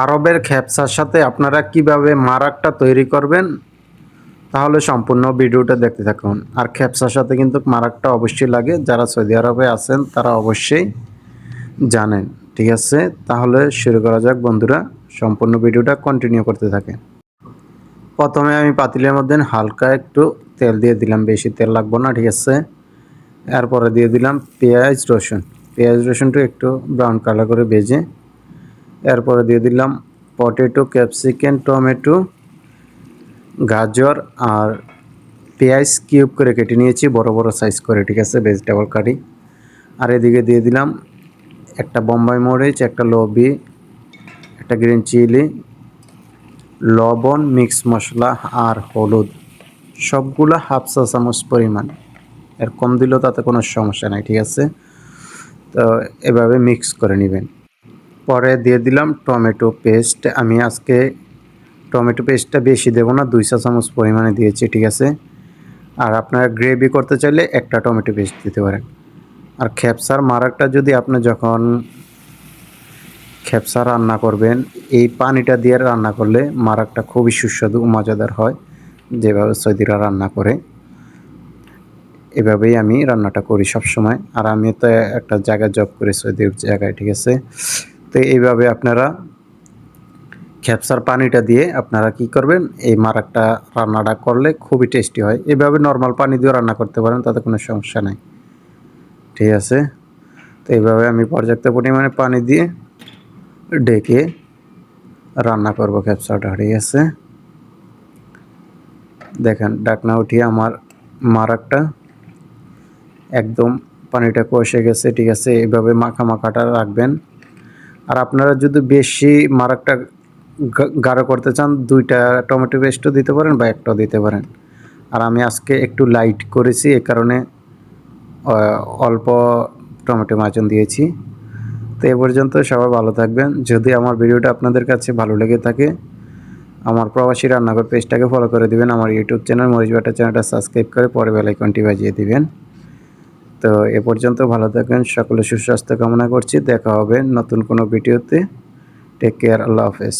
আরবের খেপসার সাথে আপনারা কিভাবে মারাকটা তৈরি করবেন, তাহলে সম্পূর্ণ ভিডিওটা দেখতে থাকুন। আর খেপসার সাথে কিন্তু মারাকটা অবশ্যই লাগে, যারা সৌদি আরবে আছেন তারা অবশ্যই জানেন। ঠিক আছে, তাহলে শুরু করা যাক বন্ধুরা, সম্পূর্ণ ভিডিওটা কন্টিনিউ করতে থাকেন। প্রথমে আমি পাতিলের মধ্যে হালকা একটু তেল দিয়ে দিলাম, বেশি তেল লাগবে না। ঠিক আছে, এরপরে দিয়ে দিলাম পেঁয়াজ রসুনটা একটু ব্রাউন কালার করে ভেজে, এরপরে দিয়ে দিলাম পটেটো, ক্যাপসিকাম, টমেটো, গাজর আর পেঁয়াজ কিউব করে কেটে নিয়েছি বড় বড় সাইজ করে। ঠিক আছে, ভেজিটেবল কাটি। আর এদিকে দিয়ে দিলাম একটা বোম্বাই মরিচ, একটা লবি, একটা গ্রিন চিলি, লবণ, মিক্স মশলা আর হলুদ, সবগুলো হাফ চা চামচ পরিমাণ। এর কম দিলেও তাতে কোনো সমস্যা নাই। ঠিক আছে, তো এভাবে মিক্স করে নেবেন। পরে দিয়ে দিলাম টমেটো পেস্ট। আমি আজকে টমেটো পেস্টটা বেশি দেবো না, 2 চা চামচ পরিমাণে দিয়েছি। ঠিক আছে, আর আপনারা গ্রেভি করতে চাইলে একটা টমেটো পেস্ট দিতে পারেন। আর খেপসার মারাকটা যদি আপনি যখন খেপসা রান্না করবেন, এই পানিটা দিয়ে রান্না করলে মারাকটা খুবই সুস্বাদু ও মজাদার হয়, যেভাবে সৌদিরা রান্না করে। এভাবেই আমি রান্নাটা করি সব সময়। আর আমি তো একটা জায়গায় জব করি, সৌদির জায়গায়। ঠিক আছে, তো এইভাবে আপনারা খেপসার পানিটা দিয়ে আপনারা কি করবেন, এই মারাকটা রান্নাটা করলে খুবই টেস্টি হয়। এভাবে নর্মাল পানি দিয়েও রান্না করতে পারেন, তাতে কোনো সমস্যা নাই। ঠিক আছে, তো এইভাবে আমি পর্যাপ্ত পরিমাণে পানি দিয়ে ঢেকে রান্না করব খেপসাটা। ঠিক আছে, দেখেন ঢাকনা উঠিয়ে আমার মারাকটা একদম পানিটা কষে গেছে। ঠিক আছে, এইভাবে মাখাটা রাখবেন। আর আপনারা যদি বেশি মারাকটা গাঢ় করতে চান, 2টা টমেটো পেস্টও দিতে পারেন বা একটাও দিতে পারেন। আর আমি আজকে একটু লাইট করেছি, এ কারণে অল্প টমেটো মাজন দিয়েছি। তো এ পর্যন্ত সবাই ভালো থাকবেন। যদি আমার ভিডিওটা আপনাদের কাছে ভালো লেগে থাকে, আমার প্রবাসী রান্নাঘর পেজটাকে ফলো করে দিবেন। আমার ইউটিউব চ্যানেল মরিচ বাটা চ্যানেলটা সাবস্ক্রাইব করে পরে বেল আইকনটি বাজিয়ে দিবেন। তো এ পর্যন্ত ভালো থাকবেন, সকলে সুস্বাস্থ্য কামনা করছি। দেখা হবে নতুন কোনো ভিডিওতে। টেক কেয়ার, আল্লাহ হাফেজ।